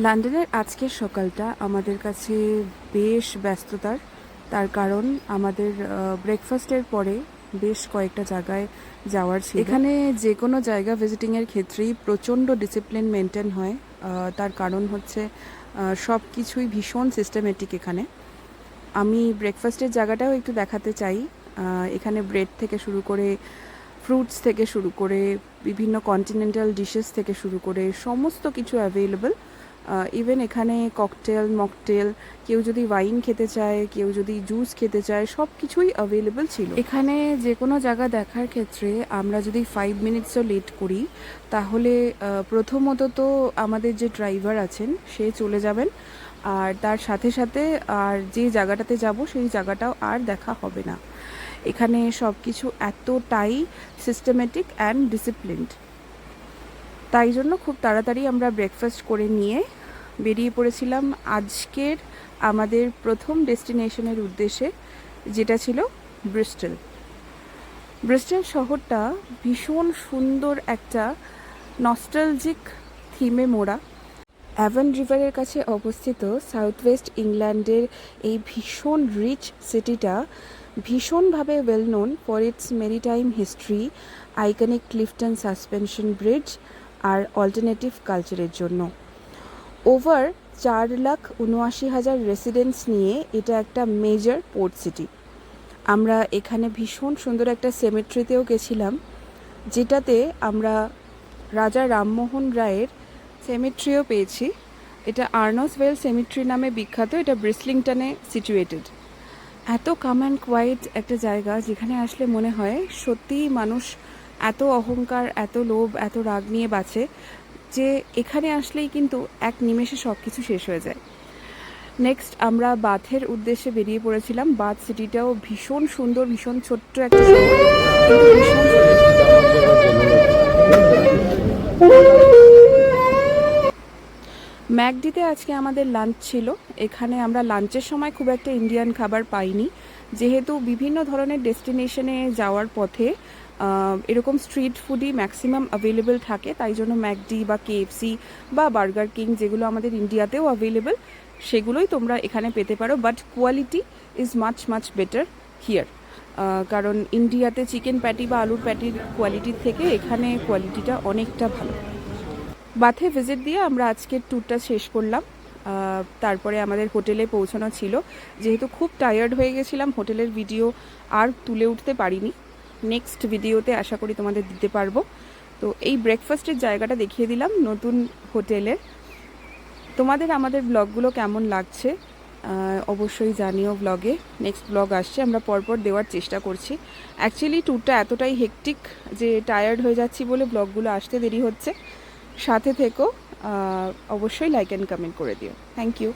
লন্ডনের আজকের সকালটা আমাদের কাছে বেশ ব্যস্ততার। তার কারণ আমাদের ব্রেকফাস্টের পরে বেশ কয়েকটা জায়গায় যাওয়ার ছিল। এখানে যে কোনো জায়গা ভিজিটিংয়ের ক্ষেত্রেই প্রচণ্ড ডিসিপ্লিন মেনটেন হয়। তার কারণ হচ্ছে সব কিছুই ভীষণ সিস্টেমেটিক এখানে। আমি ব্রেকফাস্টের জায়গাটাও একটু দেখাতে চাই। এখানে ব্রেড থেকে শুরু করে ফ্রুটস থেকে শুরু করে বিভিন্ন কন্টিনেন্টাল ডিশেস থেকে শুরু করে সমস্ত কিছু অ্যাভেলেবল। ইভেন এখানে ককটেল, মকটেল, কেউ যদি ওয়াইন খেতে চায়, কেউ যদি জুস খেতে চায়, সব কিছুই অ্যাভেলেবল ছিল। এখানে যে কোনো জায়গা দেখার ক্ষেত্রে আমরা যদি 5 মিনিটসও লেট করি তাহলে প্রথমত তো আমাদের যে ড্রাইভার আছেন সে চলে যাবেন, আর তার সাথে সাথে আর যে জায়গাটাতে যাব সেই জায়গাটাও আর দেখা হবে না। এখানে সব কিছু এতটাই সিস্টেমেটিক অ্যান্ড ডিসিপ্লিনড, তাই জন্য খুব তাড়াতাড়ি আমরা ব্রেকফাস্ট করে নিয়ে বেরিয়ে পড়েছিলাম আজকের আমাদের প্রথম ডেস্টিনেশনের উদ্দেশ্যে, যেটা ছিল ব্রিস্টল। ব্রিস্টল শহরটা ভীষণ সুন্দর একটা নস্টালজিক থিমে মোড়া। অ্যাভন রিভারের কাছে অবস্থিত সাউথ ওয়েস্ট ইংল্যান্ডের এই ভীষণ রিচ সিটিটা ভীষণভাবে well known for its maritime history, iconic Clifton suspension bridge আর অল্টারনেটিভ কালচারের জন্য। ওভার 4,79,000 রেসিডেন্টস নিয়ে এটা একটা মেজর পোর্ট সিটি। আমরা এখানে ভীষণ সুন্দর একটা সেমেট্রিতেও গেছিলাম, যেটাতে আমরা রাজা রামমোহন রায়ের সেমেট্রিও পেয়েছি। এটা আর্নসভেল সেমেট্রি নামে বিখ্যাত। এটা ব্রিসলিংটনে সিচুয়েটেড। এত কাম অ্যান্ড কোয়াইট একটা জায়গা, যেখানে আসলে মনে হয় সত্যিই মানুষ এত অহংকার, এত লোভ, এত রাগ নিয়ে বাঁচে যে এখানে আসলেই কিন্তু এক নিমেষে সব কিছু শেষ হয়ে যায়। নেক্সট আমরা বাথের উদ্দেশ্যে বেরিয়ে পড়েছিলাম। বাথ সিটিটাও ভীষণ সুন্দর, ভীষণ ছোট্ট একটা শহর, কিন্তু ভীষণ ম্যাকডিতে আজকে আমাদের লাঞ্চ ছিল। এখানে আমরা লাঞ্চের সময় খুব একটা ইন্ডিয়ান খাবার পাইনি, যেহেতু বিভিন্ন ধরনের ডেস্টিনেশনে যাওয়ার পথে এরকম স্ট্রিট ফুডই ম্যাক্সিমাম অ্যাভেলেবেল থাকে, তাই জন্য ম্যাকডি বা কেএফসি বা বার্গার কিং, যেগুলো আমাদের ইন্ডিয়াতেও অ্যাভেলেবেল, সেগুলোই তোমরা এখানে পেতে পারো। But quality is much much better here, কারণ ইন্ডিয়াতে চিকেন প্যাটি বা আলুর প্যাটির কোয়ালিটির থেকে এখানে কোয়ালিটিটা অনেকটা ভালো। বাথে ভিজিট দিয়ে আমরা আজকের ট্যুরটা শেষ করলাম। তারপরে আমাদের হোটেলে পৌঁছানো ছিল। যেহেতু খুব টায়ার্ড হয়ে গেছিলাম, হোটেলের ভিডিও আর তুলে উঠতে পারিনি। নেক্সট ভিডিওতে আশা করি তোমাদের দিতে পারবো। তো এই ব্রেকফাস্টের জায়গাটা দেখিয়ে দিলাম নতুন হোটেলের। তোমাদের আমাদের ব্লগগুলো কেমন লাগছে অবশ্যই জানিও ব্লগে। নেক্সট ব্লগ আসছে, আমরা পরপর দেওয়ার চেষ্টা করছি। অ্যাকচুয়ালি ট্যুরটা এতটাই হেকটিক যে টায়ার্ড হয়ে যাচ্ছি বলে ব্লগগুলো আসতে দেরি হচ্ছে। সাথে থেকো, অবশ্যই লাইক অ্যান্ড কমেন্ট করে দিও। Thank you.